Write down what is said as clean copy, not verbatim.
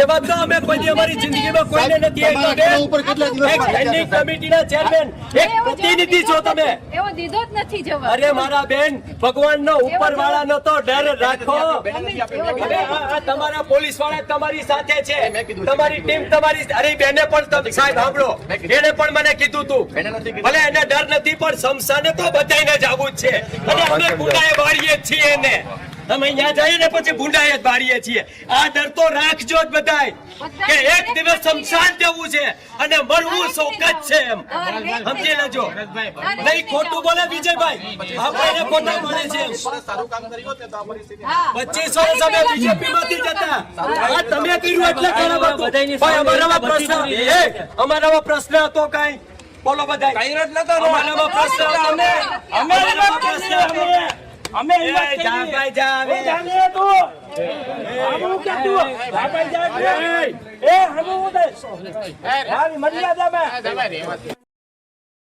જવાબ દો અમે કોઈ અમારી જિંદગીમાં કોઈને નથી સ્ટેન્ડિંગ કમિટીના ચેરમેન એક પ્રતિનિધિ છો તમે એવો દીધો જ નથી જવાબ અરે મારા બેન ભગવાનનો ઉપરવાળાનો તો ડર રાખો આ તમારા પોલીસ વાળા તમારી સાથે છે તમારી ટીમ તમારી અરે બેને પણ સાહેબ સાંભળો એને પણ મને કીધું તું ભલે એને ડર નથી પણ શમશાને તો બધાને જવું જ છે અને અમે ગુંડાએ વાળીએ છીએ એને અમે અહીંયા જઈએ ને પછી ગુંડાએ જ વાળીએ છીએ આ ડર તો રાખજો જ બધાય કે એક દિવસ શમશાન જવું છે અને મરવું શોકત છે એમ સમજી લેજો નહીં ખોટું બોલે વિજયભાઈ આપણે ખોટા બોલે છે 25 વર્ષ અમે બીજેપી માંથી જતા આ તમે કર્યું એટલે અમારામાં પ્રશ્ન હતો કઈ બોલો બધા અમારામાં પ્રશ્ન તમે અમારામાં પ્રશ્ન અમે મર્યાદા